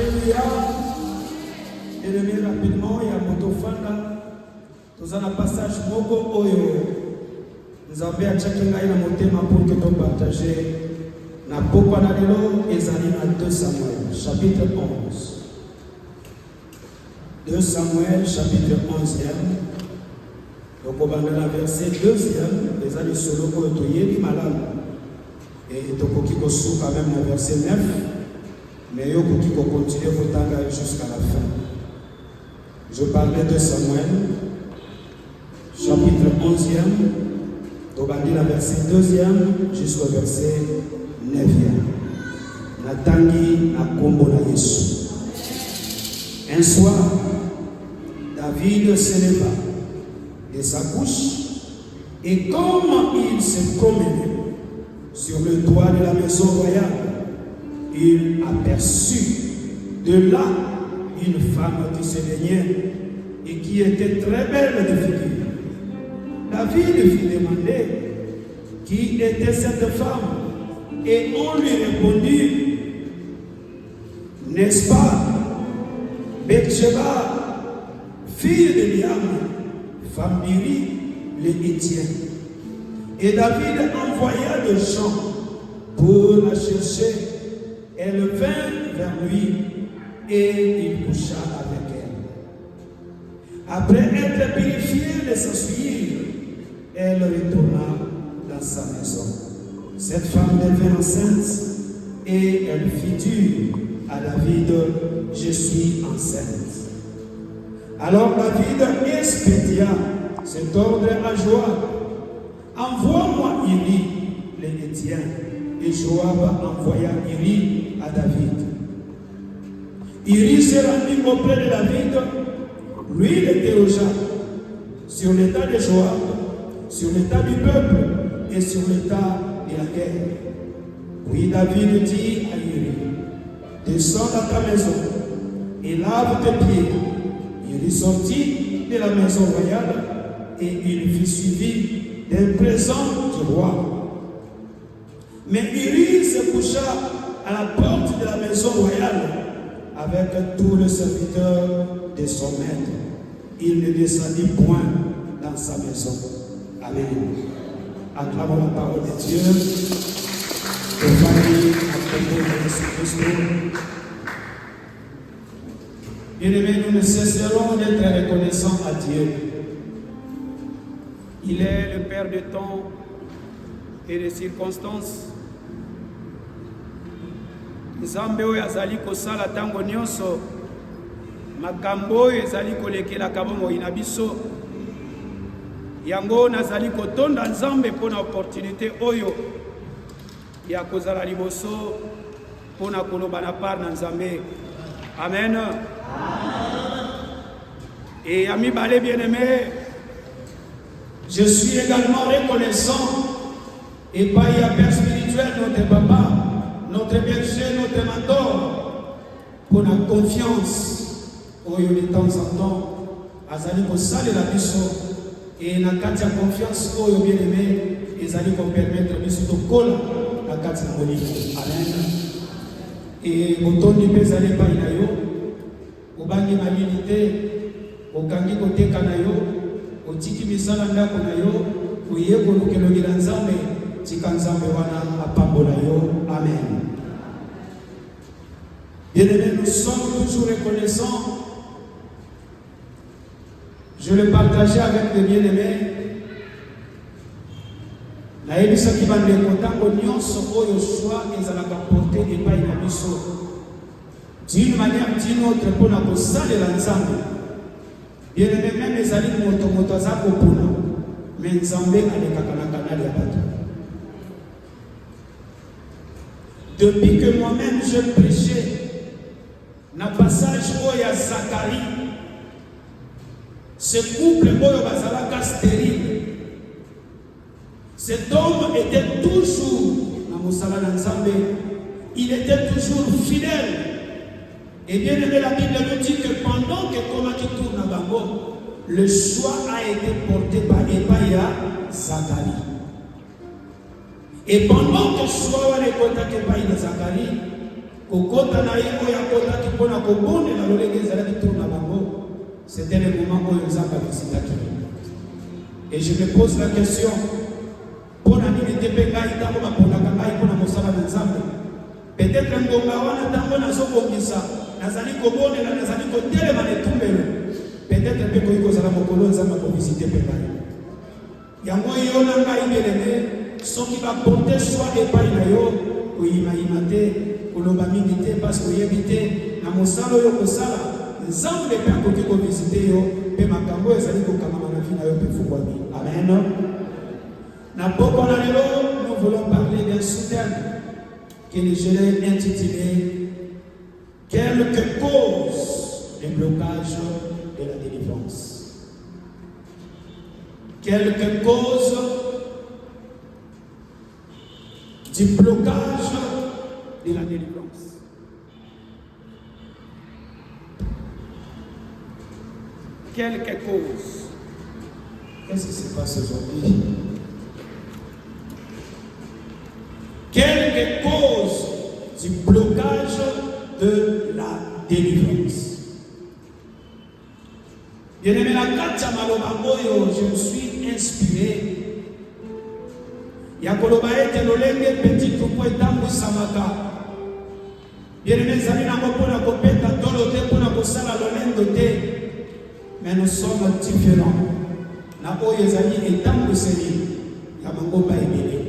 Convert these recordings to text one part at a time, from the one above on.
Alléluia. Et le mieux rapidement, il y a Motofanda. Nous avons un passage Mogo Oyo. Nous avons un chacun à motema pour que nous partager. Na Pokwa Nadelo et Zalina 2 Samuel, chapitre 11. 2 Samuel, chapitre 11e. Donc, on va dans la verset 2e. Les alliés solo Oyotoyeli Malam. Et donc, on sous quand même le verset 9. Mais il faut continuer jusqu'à la fin. Je parlais de Samuel, chapitre 11e, donc on dit la verset 2e jusqu'au verset 9e. Natangi na kombo na Yesu. Un soir, David se leva de sa couche et comme il se promenait sur le toit de la maison royale, il aperçut de là une femme qui se baignait et qui était très belle de figure. David fit demander qui était cette femme et on lui répondit, n'est-ce pas Bathsheba, fille d'Eliam, femme d'Uri, les Hétiens. Et David envoya des gens pour la chercher. Elle vint vers lui et il coucha avec elle. Après être purifiée de s'essuyer, elle retourna dans sa maison. Cette femme devint enceinte et elle fit dire à David, je suis enceinte. Alors David expédia cet ordre à Joab, envoie-moi Uri, les Hétiens. Et Joab envoya Uri à David. Uri se rendit auprès de David. Lui l'interrogea sur l'état de Joab, sur l'état du peuple et sur l'état de la guerre. Puis David dit à Uri, descends dans ta maison et lave tes pieds. Uri sortit de la maison royale et il fut suivi d'un présent du roi. Mais Uri se coucha à la porte de la maison royale avec tous les serviteurs de son maître. Il ne descendit point dans sa maison. Amen. Acclamons la parole de Dieu. Bien-aimés, nous ne cesserons d'être reconnaissants à Dieu. Il est le Père de temps et des circonstances. Nzambe oyo azali kosala tango nyonso makambo oyo ezali kolekelaka bomoi na biso yango nazali kotonda Nzambe mpona opportunité oyo ya kozala liboso mpona koloba na part na Nzambe. Amen. Et amis balé bien-aimés, je suis également reconnaissant et par la Père spirituel, notre papa, notre berger, notre mentor, pour la confiance, où il de temps en temps, azali ko sale la biso, et na kati ya confiance, où il bien aimé, ezali ko permettre biso to kola na kati na molimo. Amen. Et botondi bezali pa ina yo, obangi malilité, okangi koteka na yo, otiki misala ndako na yo, oye kolukelokela Nzambe. Amen. Bien-aimés, nous sommes toujours reconnaissants. Je le partageais avec les bien-aimés. La émission qui va nous contaminer, oyo soit ezalaka porté et pas na biso. D'une manière d'une autre pour na kosala la Nzambe. Bien-aimés, même les alliés moto za kopona. Mais Nzambe alekaka na kanal ya bato. Depuis que moi-même je prêchais, dans le passage où il y a Zacharie, ce couple où il y a stérile, cet homme était toujours, il était toujours fidèle. Et bien aimé, la Bible nous dit que pendant que Komaki tourne à Bango, le choix a été porté par Epaya Zacharie. Et pendant que soit les contacts par Zacharie, au côté de pour kobondela lolenge ezalaki tour na bango, c'était le moment où ils ont visité. Et je me pose la question, pour la minute de ngai tango baponaka ngai mpona mosala na Nzambe, peut-être ngonga wana tango nazobongisa nazali kobondela nazali kotelema netumbelo, peut-être mpe koyi kozala mokolo Nzambe akovisite mpe ngai. Yango yo na ngai belenge soki baporte soit epai na yo koyimayima te koloba mingi te parce que oyebi te na mosala oyo kosala Nzambe mpe akoki kovisite yo mpe makambo ezali kokamama na vi na yo mpe fungwami. Amen. Na poko na lelo, nous voulons parler d'un sous-thème que je l'ai intitulé quelques causes du blocage de la délivrance. Quelques causes du blocage de la délivrance. Quelques causes. Qu'est-ce qui se passe aujourd'hui? Quelques causes du blocage de la délivrance. Bien-aimé, la Katia Malobamoyo, je me suis inspiré. Yakoloba ete lolenge petit troupeau etambu samaka. Bien-aimé, Zalina Mopona Kopeta Dolote Pona Kosala Lolendo Te. Mais nous sommes différents. Na oyo ezali etambu seli ya mangoba ebele.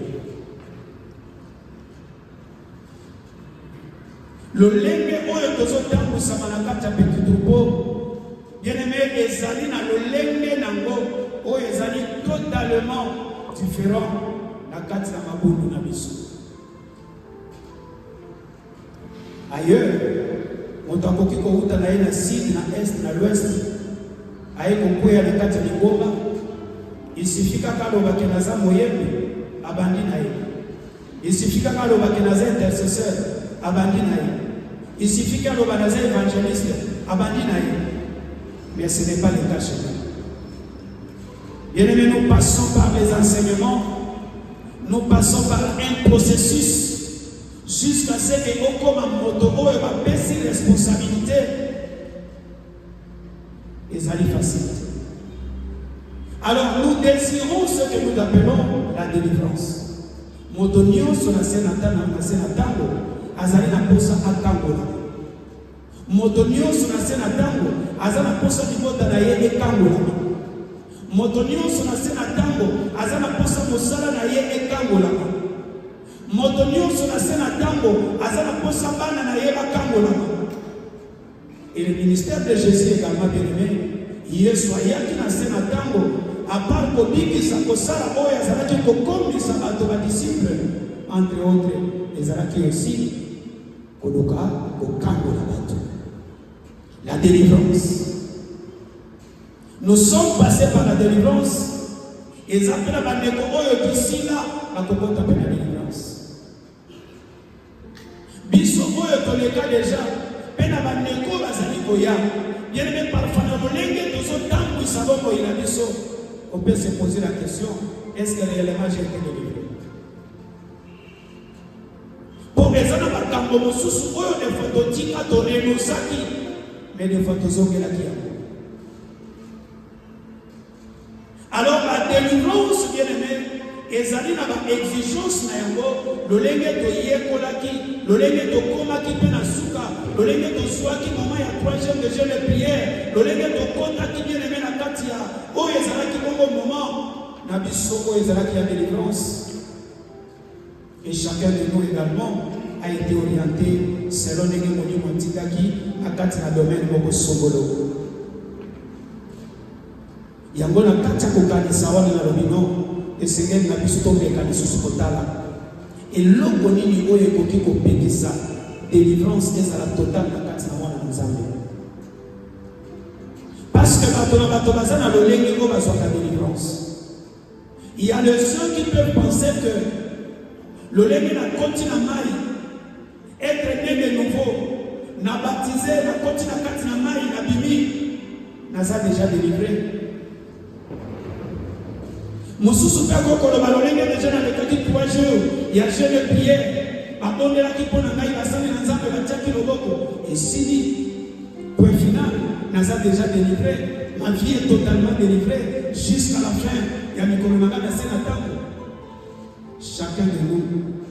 Lolenge oyo tozotambu samana kati ya petit troupeau. Bien-aimé, ezali na lolenge nango oyo ezali totalement différent na kati ya mabundu na biso. Ailleurs, moto akoki kouta na ye na sud, na est, na l'ouest, aye kokwea na kati ya Lingomba, isifika kaloba kenaza moyebi, abandi na ye. Isifika kaloba kenaza intercesseur, abandi na ye. Isifika kaloba naza évangéliste, abandi na ye. Mais ce n'est pas le cas chez nous. Bien-aimés, nous passons par les enseignements, nous passons par un processus jusqu'à ce que comme un moto va baisser responsabilité. Et ça est facile. Alors nous désirons ce que nous appelons la délivrance. Motonio sur la scène tango, azali na posa atangola. Motonio sur la scène tango, azali na posa divota na ye ekangola. Motonio sur la scène tango, azali na posa mosala na ye ekangola. Motonio sur la scène tango, azali na posa bana na ye bakangola. Et le ministère de Jésus également bien-aimé, il est soyant qui n'a scène tango. À part Kobiki, Sakosara, Oya, Zaraki, Kokomi, Sabato, disciples, entre autres, et Zaraki aussi, Kodoka, Kokango, la délivrance. Nous sommes passés par la délivrance, et Zapela Bandeko, Oyo, d'ici là, la Kokota, la délivrance. Biso, Oyo, Toleka déjà, Pena Bandeko, Bazanikoya, bien aimé parfois, nous l'engue, nous sommes tant que nous savons qu'il a biso. On peut se poser la question, est-ce que réellement j'ai été délivré? Pour les gens, des photos tika donné nos sacs, mais des photos qui la alors la délivrance, bien aimé, ils allaient dans l'exigence, le lenge to yekolaki, le lenge to komaki pena suka, le lenge to swaki maman ya 3 jours de jeûne et prière, le lenge to kontaki bien aimé na katia. Oh, ils allaient qui bon moment, Nabisoko, ils allaient qui a délivrance. Et chacun de nous également a été orienté selon les monuments Montikaki à katia domaine Bobo Songolo. Yangona katia kokanisa wana na lobino. Et c'est que la vie tombe et et l'homme ni oye koki kopeki ça délivrance est à la totale na kati na wana Nzambe parce que bato bazana lolenge ko bazwa la délivrance. Il y a les gens qui peuvent penser que lolenge na continent mai être né de nouveau na baptisé na continent kati na mai na bimi na ça déjà délivré. Mosusu pe kokolo balolenge déjà na lekaki 3 jours ya jeûne prière abondela ki pona ngai basali na Nzambe batiaki loboko esili a déjà délivré. Ma vie est totalement délivrée jusqu'à la fin. Il y a Mikolomaka Sénatango. Chacun de nous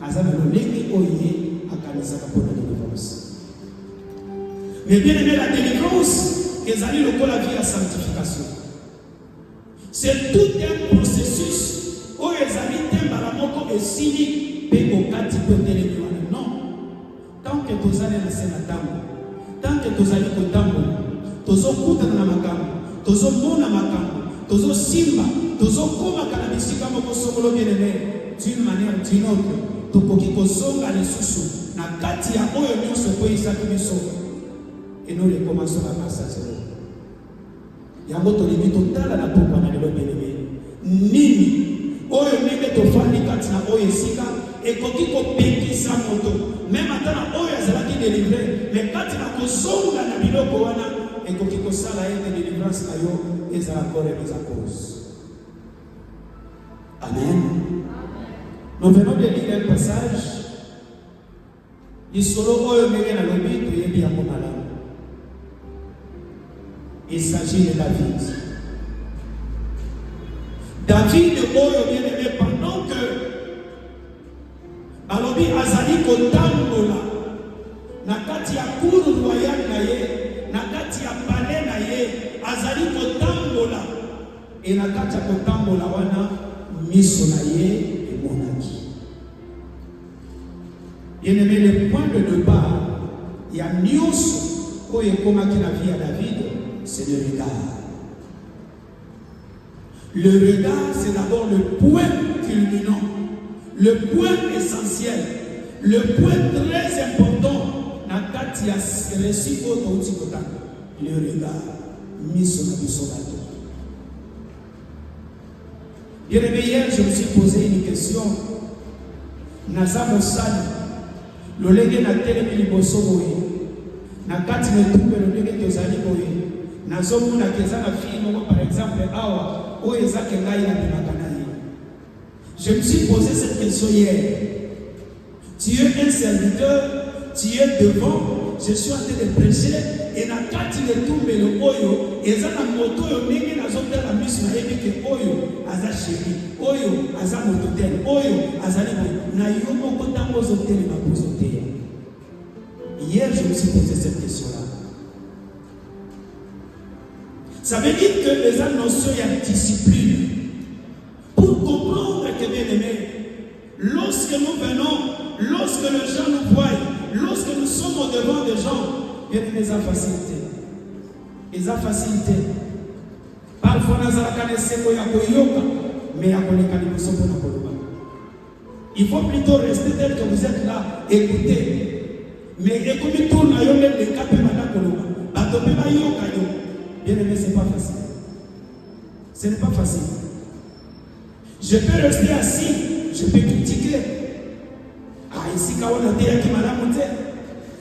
a un légui oye à Kanisaka pour la délivrance. Mais bien aimé, la délivrance, ils allaient le la vie à sanctification. C'est tout un processus où ils allaient temba la moko et sini pekokati peut non. Tant que tu allez dans Sénatango, tant que tu allez au Tango, tozo kuta na makambo, tozo mona makambo, tozo simba, tozo koma kana bisika moko sokolo bien-aimé, d'une manière ou d'une autre, tokoki kozonga lisusu na kati ya oyo nyonso koyisaki biso et nous les commençons à passer. Yango tolingi totala na pokwa na lelo bien-aimé. Nini oyo ndenge tofandi kati na oyo esika ekoki kopekisa moto même ata na oyo azalaki délivré mais kati na kozonga na biloko wana ekoki kosala ete délivrance na yo ezala encore mise en cause. Amen. Nous venons de lire un passage. Il s'agit de David. David, bien-aimé, pendant que Balobi Azali Kotambola, Nakati ya cour royale na ye, Nakati ya palais na ye, Azali Kotambola, et Nakati ya Kotambola wana, miso na ye, bien-aimé, le point de départ, il y a Nios, où il y a comme la vie à David, c'est le regard. Le regard, c'est d'abord le point culminant, le point essentiel, le point très important. Nakatia reçu autre le regard, mis sur la bisobato. Bien-aimé, hier, je me suis posé une question. Nazamo Sani. Le lege na telemi liboso boye na kati na tumbe le lege tozali boye nazomo na keza na fille par exemple awa o ezake ngai na bimaka. Je me suis posé cette question hier. Tu es un serviteur, tu es devant, je suis en train de prêcher et na kati na tumbe le oyo ezana moto yo ndenge nazota la misu na yebi ke oyo aza chéri oyo aza moto tel oyo azali na yo moko tango zotel na pozoter. Hier je me suis posé cette question là. Ça veut dire que les notions il y a discipline pour comprendre que bien aimé, lorsque nous venons, lorsque les gens nous voient, lorsque nous sommes au devant des gens, bien aimé, ils ont facilité. Ils ont facilité. Parfois, nous avons mais il faut plutôt rester tel que vous êtes là, écoutez. Mais écoutez, tout le monde est capé bien aimé, ce n'est pas facile. Ce n'est pas facile. Je peux rester assis, je peux critiquer. Ah, ici, quand on a dit qu'il m'a monté,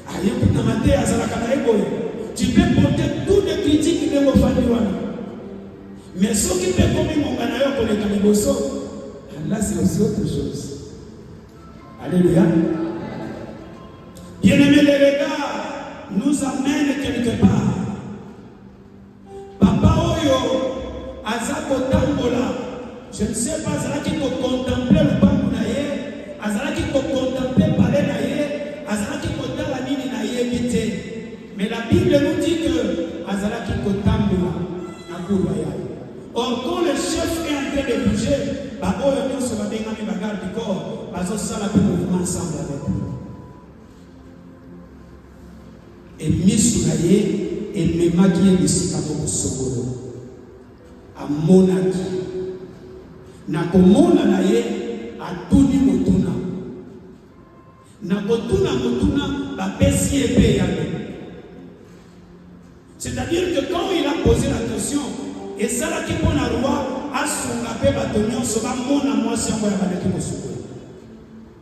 ah, il y a tu peux porter toutes les critiques qui ne vont pas dire. Mais ce qui peut comme mon canard pour les canibosos, là c'est aussi autre chose. Alléluia. Bien-aimé, les regards nous amènent quelque part. Papa Oyo, Azako Tambola, je ne sais pas, Azala qui peut contempler le bambou naïe, Azala qui peut contempler le palais naïe, Azala qui peut contempler la mine naïe, vite. Mais la Bible nous dit que Azala qui peut Tambola, la cour royale. Or, quand le chef est en train de bouger, Oyo se va bien à bagarre du corps, ça la peut mouvement ensemble avec lui. Et Misunaye, et Memaki et Sikamo Sokolo. A Monaki. Nakomona naye, a Tuni Motuna. Nakotuna Motuna, Bapesi et Peyame. C'est-à-dire que quand il a posé la question, et ça là qui prend la roi, a son appel bâtonnier, se va mon amour si on va avec le souffle.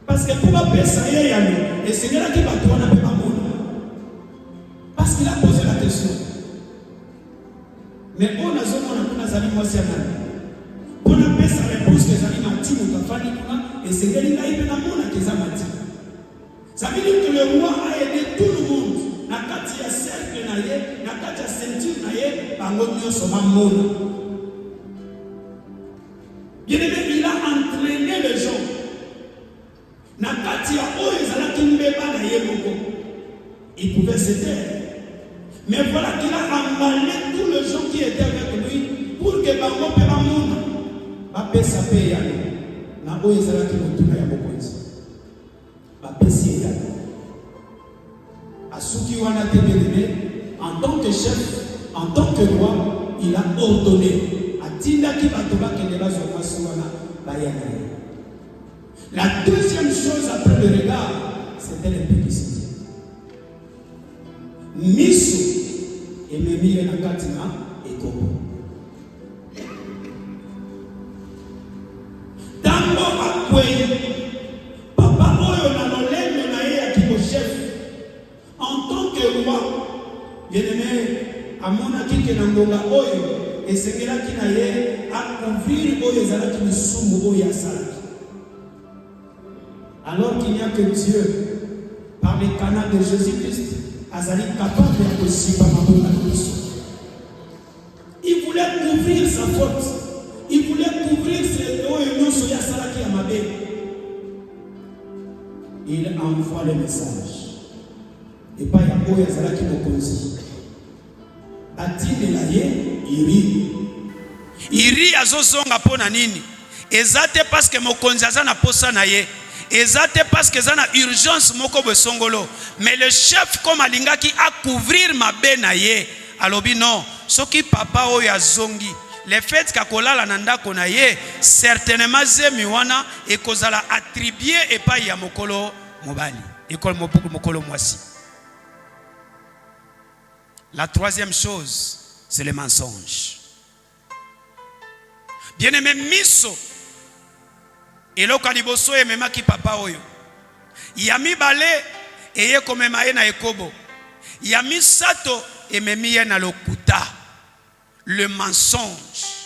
Parce que pour la paix, ça y est, et c'est là qui va tourner avec mon. Parce qu'il a posé la question. Mais on a zone on a zali moi c'est on a fait sa réponse que zali mati ou tafani et c'est là il a mon que ça mati. Ça veut dire que le roi a aidé tout le monde. Na kati ya cercle na ye, na kati ya ceinture na ye bango nyonso bamona. Bien-aimé, il a entraîné les gens. Na kati ya oyo ezalaki mbeba na ye moko, il pouvait se taire. Mais voilà qu'il a emballé tous les gens qui étaient avec lui pour que bango pe bamona bapesa pe yana na oyo ezalaki motuna ya mokonzi bapesi yana asuki wana te bien-aimé, en tant que chef, en tant que roi, il a ordonné atindaki bato bakende bazwa mwasi wana bayana ye. La deuxième chose après le regard, c'était l'impudicité. Miso ememi na kati na ekobo. Tango akwei papa oyo na lolendo na ye ya kiko chef en tant que roi, bien-aimé, amonaki ke na ngonga oyo esengelaki na ye akouvrir oyo ezalaki lisumu oyo asalaki. Alors qu'il n'y a que Dieu, par les canaux de Jésus-Christ, azali capable de aussi par ma il voulait couvrir sa faute. Il voulait couvrir ses eaux et non soya salaki amabe. Il envoie le message. Et pas ya oya salaki mokonzi. Atine la ye, iri. Iri azozonga pona nini? Ezate parce que mokonzi azana posa na ye. Ezate parce que ça na urgence moko besongolo. Mais le chef comme alingaki a couvrir ma benaye. Alobi non. Soki papa o ya zongi. Le fait qu'akola la nanda konaye certainement zemi wana et kozala attribué et pas ya mokolo mobali. École mokolo mwasi. La troisième chose, c'est le mensonge. Bien-aimé miso. Eloko liboso ememaki papa oyo. Yami bale eye komema ye na ekobo. Yami sato ememi ye na lokuta. Le mensonge.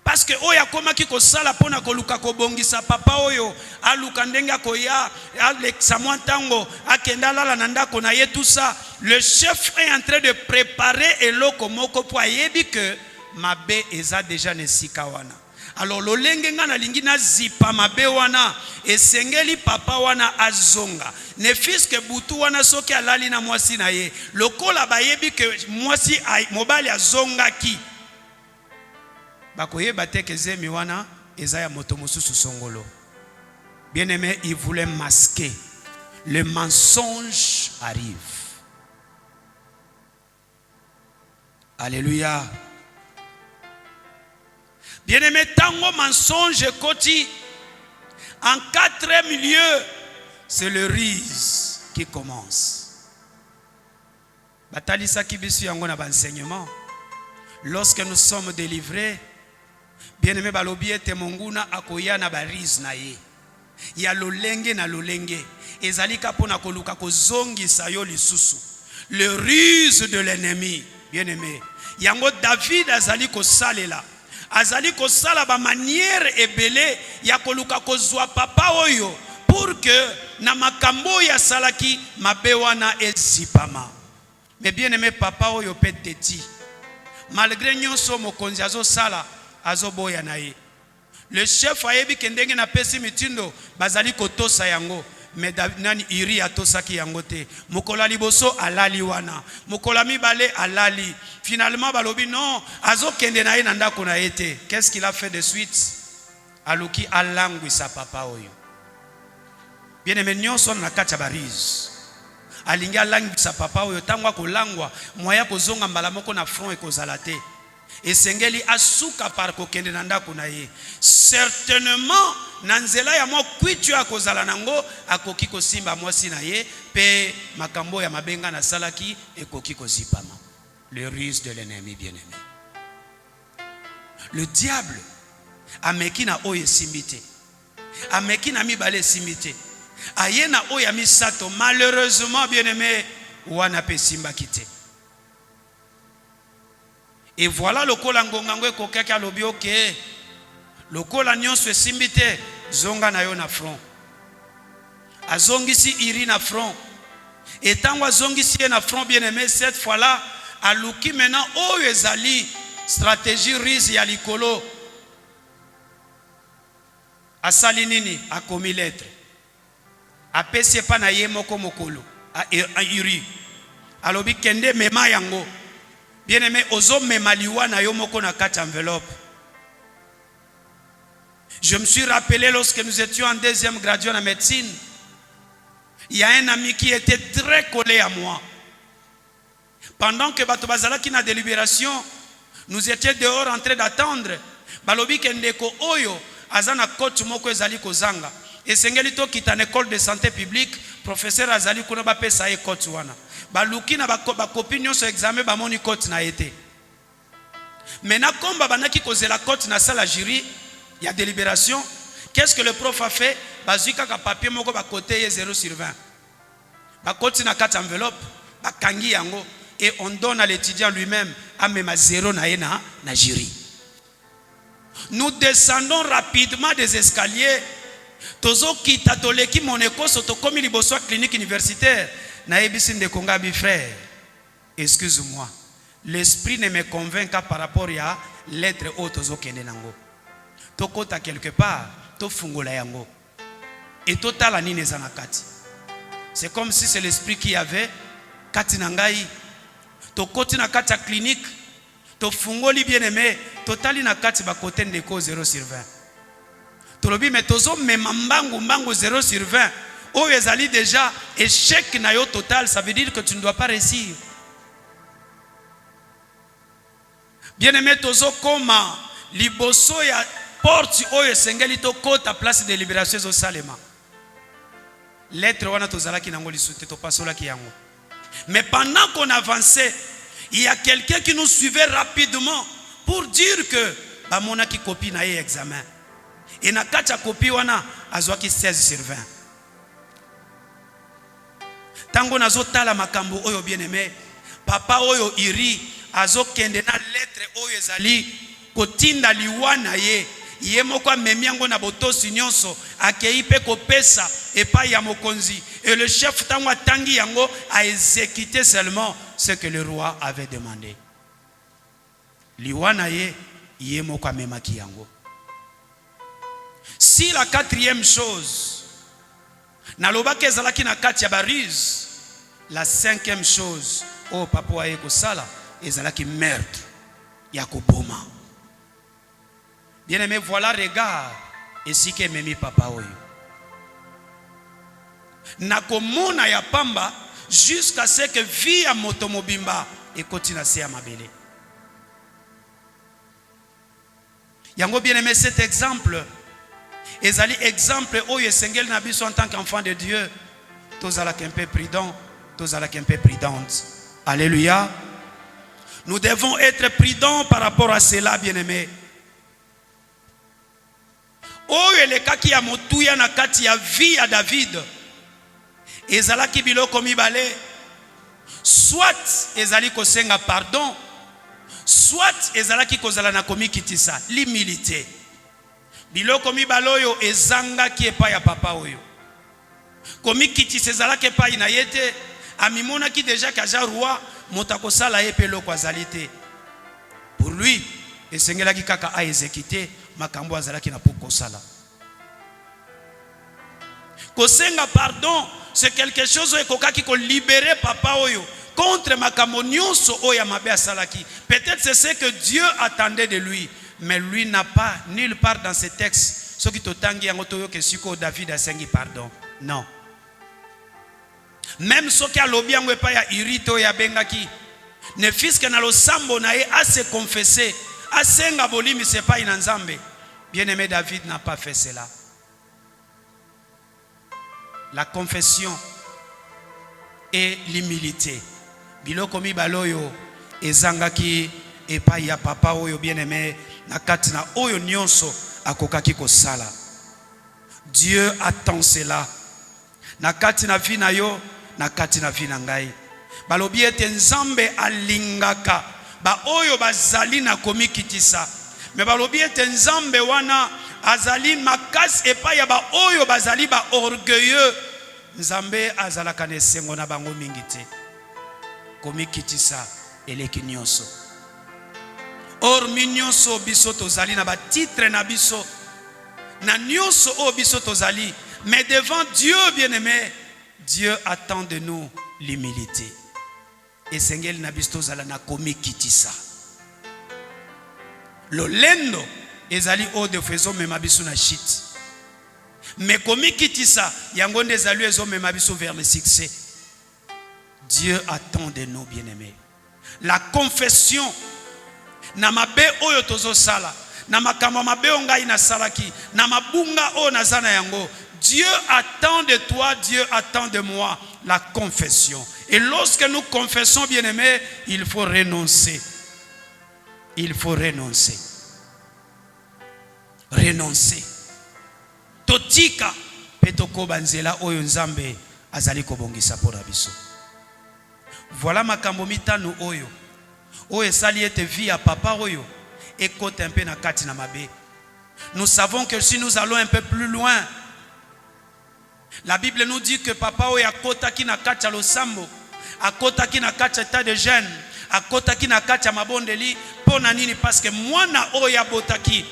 Parce que oya komaki kosala pona koluka kobongisa papa oyo aluka ndenge koya Alexa mwantango akenda lala na ndako na ye tout ça. Le chef est en train de préparer eloko moko po ayebi que mabe eza déjà nesika wana. Alors lolenge nga na lingi na zipa mabe wana esengeli papa wana azonga ne fiske butu wana soki alali na mwasi na ye lokola bayebi ke mwasi mobali azonga ki bakoyeba te ke zemi wana eza ya moto mosusu songolo. Bien-aimé, il voulait masquer. Le mensonge arrive. Alléluia. Bien-aimé, tango mensonge koti en 4 milieux, c'est le ruse qui commence. Batalisa kibisu yango na enseignement. Lorsque nous sommes délivrés, bien-aimé balobi ete monguna akoya na bariz na ye. Ya lolenge na lolenge. Ezalika pona koluka kozongisa yo lisusu. Le ruse de l'ennemi, bien-aimé. Yango David azali kosalela. Azali kosala ba manière ebele ya koluka kozwa papa oyo pour que na makambo ya salaki mabewana ezipama. Mais bien aimé papa oyo peteti. Malgré nyonso mokonzi azo sala azo boya na ye. Le chef ayebi kendenge na pesi mitindo bazali kotosa yango. Mais nani iri atosaki yango te. Mokola liboso alali wana. Mokola mibale alali. Finalement balobi non, azo kende na ye na ndako na ete. Qu'est-ce qu'il a fait de suite? Aluki alangwi sa papa oyo. Bien aimé nyonso na kati ya bariz. Alingi alangwi sa papa oyo tangwa kolangwa moya kozonga mbala moko na front ekozala te. Esengeli asuka par kokende na ndako na ye. Certainement nanzela ya mo kwitu akozala nango akoki kosimba mwasi na ye pe makambo ya mabenga na salaki ekoki kozipama. Le ruse de l'ennemi, bien-aimé. Le diable ameki na oye simbite. Ameki na mibale simbite. Aye na oye misato. Malheureusement, bien-aimé, wana pe simba kite. Et voilà le kola ngongangwe kokeka lobi oke. Le kola nyonso simbite zonga na yo na front. Azongisi iri na front. Et tant azongisi na front bien-aimé, cette fois-là, aluki maintenant oyo ezali stratégie rise ya likolo. Asali nini akomi lettre. Apesi pa na ye moko mokolo a Uri. Alobi kende mema yango. Bien-aimé, ozo mema liwa na yo moko na kati enveloppe. Je me suis rappelé lorsque nous étions en deuxième gradué en médecine. Il y a un ami qui était très collé à moi. Pendant que bato bazalaki na délibération, nous étions dehors en train d'attendre. Balobi kendeko oyo azana coach moko ezali kozanga. Et sengeli to kita na école de santé publique, professeur azali kuna ba pesa e coach wana. Baluki na ba copine nyonso examen ba moni coach na été. Maintenant comme banaki kozela coach na salle jury, il y a délibération. Qu'est-ce que le prof a fait? Bazuka ka papier moko ba côté 0 sur 20. Ba coach na 4 enveloppe, ba kangi yango. Et on donne à l'étudiant lui-même à même à 0 na jury. Nous descendons rapidement des escaliers. Tozo kita toleki moneko soto komi liboso clinique universitaire. Na ebisi ndekonga bi frère. Excuse-moi. L'esprit ne me convainc pas par rapport à lettre o tozo kende nango. Tokota quelque part, to fungola yango. Et total nini za nakati. C'est comme si c'est l'esprit qui avait kati nangai. To koti na kati ya clinique, to fungoli bien-aimé, totali na kati ba kote ndeko 0 sur 20. Tolobi mais tozo mema mbangu 0 sur 20. Oyo ezali déjà échec na yo total, ça veut dire que tu ne dois pas réussir. Bien-aimé tozo koma liboso ya porte oyo sengeli to kota place de libération zo salema. Lettre wana tozalaki nango lisute to pasola ki yango. Mais pendant qu'on avançait, il y a quelqu'un qui nous suivait rapidement pour dire que bamona ki copie na ye examen. Et na kacha copie wana azwaki 16 sur 20. Tango nazo tala makambo oyo bien-aimé, papa oyo iri azo kende na lettre oyo ezali kotinda liwana ye. Ye moko memi yango na botosi nyonso akei pe kopesa epai ya mokonzi. Et le chef tango atangi yango a exécuté seulement ce que le roi avait demandé. Liwana ye moko memaki yango. Si la quatrième chose nalobaki ezalaki na kati ya barise, la cinquième chose o papa aye kosala ezalaki meurtre ya koboma. Bien-aimé, voilà regard et si que memi papa oyo. Nakomona ya pamba jusqu'à ce que vie à motomobimba et continue à se amabele. Yango bien-aimé, cet exemple ezali exemple oyo esengeli na biso en tant qu'enfant de Dieu. Tozala un peu prudent, tozala un peu prudente. Alléluia. Nous devons être prudents par rapport à cela, bien-aimé. Oyo elekaki ya motuya na kati ya vie ya David. Ezalaki biloko mibale. Soit ezali kosenga pardon, soit ezalaki kozala na komikitisa, l'humilité. Biloko mibale oyo ezangaki epai ya papa oyo. Komikitisa ezalaki epai na yete, amimonaki déjà kaja roi, motakosala ye pe loko azali te. Pour lui, esengelaki kaka a exécuté makambo azalaki na pokosala. Kosenga pardon, c'est quelque chose qui ko libérer papa oyo contre makambo nyonso oya mabe asalaki. Peut-être c'est ce que Dieu attendait de lui, mais lui n'a pas nulle part dans ce texte ce qui totangi yango toyo ke siko David asengi pardon. Non. Même ce qui a lobi yango epa ya irito ya bengaki, ne fiske na lo sambo na ye a se confesser, a senga bolimi c'est pas ina nzambe. Bien-aimé, David n'a pas fait cela. La confession et l'humilité. Biloko mibaloyo ezangaki epa ya papa oyo bien-aimé na kati na oyo nyonso akokaki kosala. Dieu attend cela. Na kati na vi na yo, na kati na vi na ngai. Balobi ete nzambe alingaka ba oyo bazali na komikitisa. Mais balobi ete nzambe wana azali makasi epai ya ba oyo bazali ba orgueilleux. Nzambe azalaka na esengo na bango mingi te. Komikitisa eleki nyonso. Or nyonso biso tozali na ba titre na biso. Na nyonso o biso tozali. Mais devant Dieu bien-aimé, Dieu attend de nous l'humilité. Et Seigneur na biso tozala na komikitisa. Lolendo ezali o de faisons mema biso na shit. Mais komikitisa yango ndezali ezo mema biso vers le succès. Dieu attend de nous bien-aimés. La confession na mabe oyo tozo sala, na makambo mabe ongai na salaki, na mabunga o nazana yango. Dieu attend de toi, Dieu attend de moi la confession. Et lorsque nous confessons bien-aimés, il faut renoncer. Il faut renoncer. Renoncer. Totika petoko banzela oyo nzambe azali kobongisa pora biso. Voilà makambo mitano oyo. Oyo esali ete vie à papa oyo ekote un peu na kati na mabe. Nous savons que si nous allons un peu plus loin, la Bible nous dit que papa oyo akotaki na kati ya losambo, akotaki na kati ya état de jeûne, akotaki na kati ya mabondeli pona nini parce que mwana oyo abotaki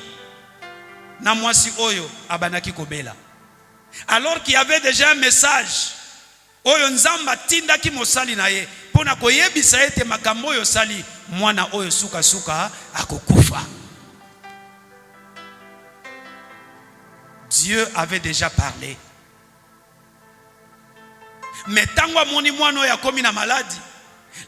na mwasi oyo abanaki kobela. Alors qu'il y avait déjà un message oyo nzamba tindaki mosali na ye pona koyebisa ete makambo oyo sali mwana oyo suka suka akokufa. Dieu avait déjà parlé. Mais tango moni mwana oyo akomi na maladie,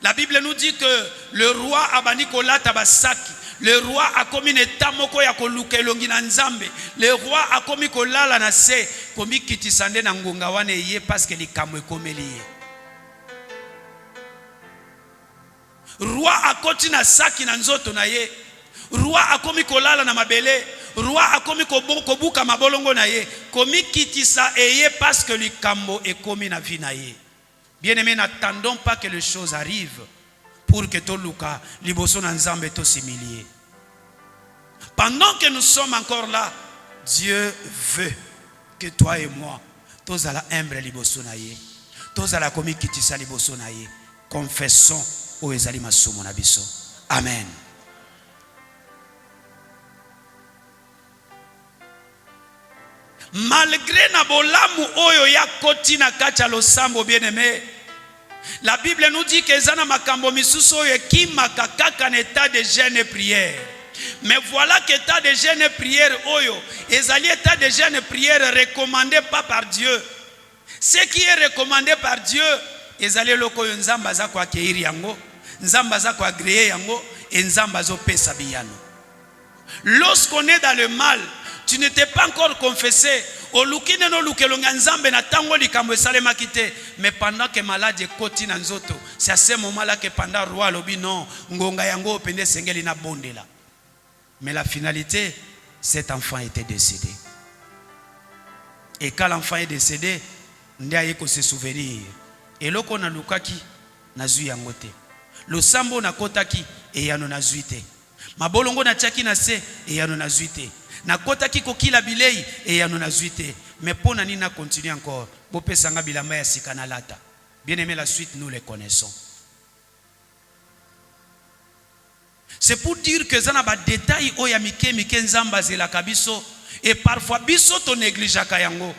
la Bible nous dit que le roi abani kolata basaki. Le roi a commis n'état moko ya koluka elongi na nzambe. Le roi a commis kolala na se komi kitisande na ngonga wane ye parce que likambo ekomeli ye. Roi a koti na saki na nzoto na ye. Roi a commis kolala na mabele. Roi a commis kobuka mabolongo na ye. Komi kitisa eye parce que likambo ekomi na vie na ye. Bien-aimés, n'attendons pas que les choses arrivent pour que toluka liboso na nzambe to s'humilier. Pendant que nous sommes encore là, Dieu veut que toi et moi tozala humble liboso na ye, tozala komi kitisa liboso na ye. Confessons o ezali masumo na biso. Amen. Malgré na bolamu oyo ya koti na kati ya losambo bien-aimé, la Bible nous dit que zana makambo misusu oyo ekimaka kaka na état de jeûne et prière. Mais voilà que état de jeûne et prière oyo ezali état de jeûne et prière recommandé pas par Dieu. Ce qui est recommandé par Dieu ezali loko yo nzamba aza ko akeiri yango, nzamba aza ko agréer yango, et nzamba azo pesa biyano. Lorsqu'on est dans le mal, tu ne t'es pas encore confessé. Olukine no lukelonga nzambe na tango likambo esalema kite. Mais pendant que malade koti na nzoto, c'est à ce moment-là que pendant roi lobi non, ngonga yango pende sengeli na bondela. Mais la finalité, cet enfant était décédé. Et quand l'enfant est décédé, ndiaye ko se souvenir. Et loko na lukaki na zui yango te. Lo sambo na kotaki e yano na zui te. Mabolongo na tiaki na se e yano na zui te. Na kota ki kokila bilei et yano na zuite. Mais pour nani na continue encore. Bope sanga bilamba ya sikana lata. Bien aimé, la suite nous les connaissons. C'est pour dire que zana ba détail oya mike nzamba zela kabiso et parfois biso to négligeaka yango.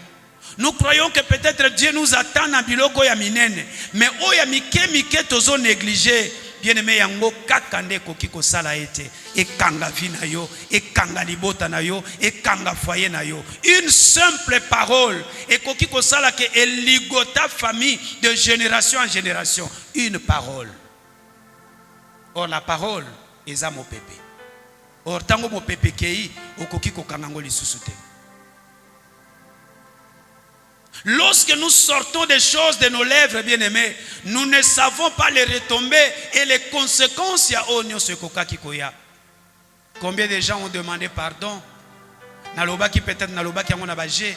Nous croyons que peut-être Dieu nous attend na biloko ya minene, mais oya mike tozo négliger. Bien-aimé yango kakande koki ko sala ete e kanga vina yo, e kanga libota na yo, e kanga foyer na yo. Une simple parole e koki ko sala ke eligota famille de génération en génération. Une parole. Or la parole eza mo pepe. Or tango mo pepe kei okoki ko kanga ngo lisusu te. Lorsque nous sortons des choses de nos lèvres, bien-aimés, nous ne savons pas les retombées et les conséquences. Combien de gens ont demandé pardon? Nalobaki peut-être nalobaki yango na baje.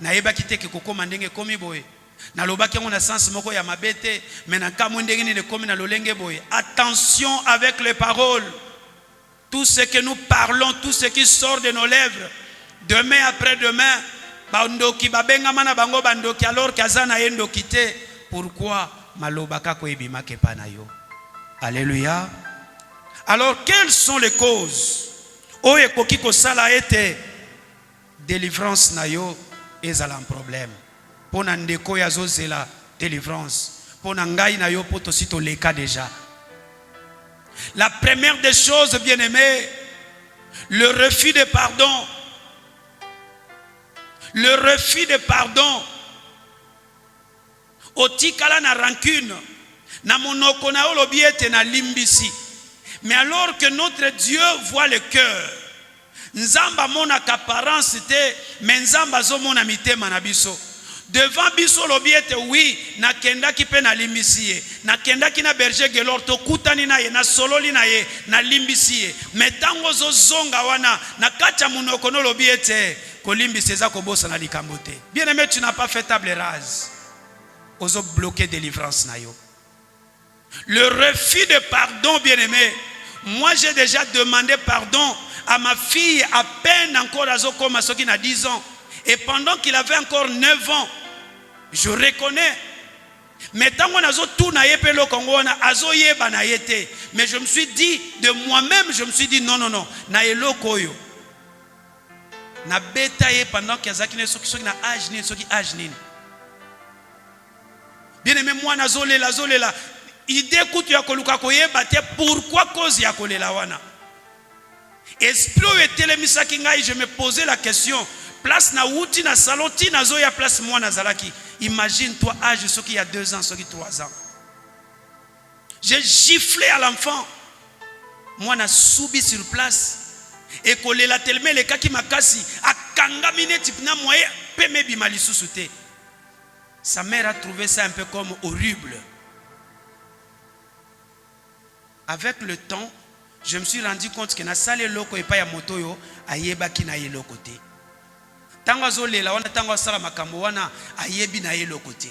Nayebaki te ke kokoma ndenge komi boye. Nalobaki yango na sens moko ya mabete, mais na kamwe ndenge ni komi na lolenge boye. Attention avec les paroles. Tout ce que nous parlons, tout ce qui sort de nos lèvres, demain après demain, bandoki babengama na bango bandoki alors kazana yendoki te. Pourquoi malobaka ko ebimaka pa na yo? Alléluia. Alors quelles sont les causes? O ekoki ko sala ete délivrance na yo ezala un problème. Pona ndeko ya zozela délivrance. Pona ngai na yo poto sito leka déjà. La première des choses, bien-aimés, le refus de pardon. Le refus de pardon. Otikala na rancune. Na monoko na olobiete na limbisi. Mais alors que notre Dieu voit le cœur, Nzamba mona qu'apparence te, mais Nzamba zo mona mitema na biso. Devant biso lobiete oui, na kenda ki pe na limbisiye, na kenda ki na berger gelor to kutani na ye, na sololi na ye, na limbisiye. Mais tango zo zonga wana, na kacha munoko no lobiete, ko limbisi za ko bosa na likambo te. Bien aimé, tu n'as pas fait table rase. Ozo bloquer délivrance na yo. Le refus de pardon, bien aimé. Moi j'ai déjà demandé pardon à ma fille à peine encore à Zokoma Soki na 10 ans. Et pendant qu'il avait encore 9 ans, je reconnais. Mais tant qu'on a tout naïe pelo Congo na azo yeba na yete. Mais je me suis dit de moi-même, je me suis dit non non non, na elo koyo. Na beta ye pendant qu'il y a zaki ne soki na âge ni soki âge ni. Bien aimé moi na zolela zolela. Idée kutu ya koluka koyeba te pourquoi cause ya kolela wana. Esprit etelemisa kingai, je me posais la question. Place na outi na saloti na zo ya place moi na zalaki. Imagine toi âge ce qui y a 2 ans, ce qui 3 ans. J'ai giflé à l'enfant. Moi na subi sur place. Et kolela telme le kaki makasi akanga mineti na moye peme bimali susute. Sa mère a trouvé ça un peu comme horrible. Avec le temps, je me suis rendu compte que na sale loko epa ya moto yo ayeba ki na ye lokote. Tango zo lela wana tango sala makambo wana ayebi na ye lokote.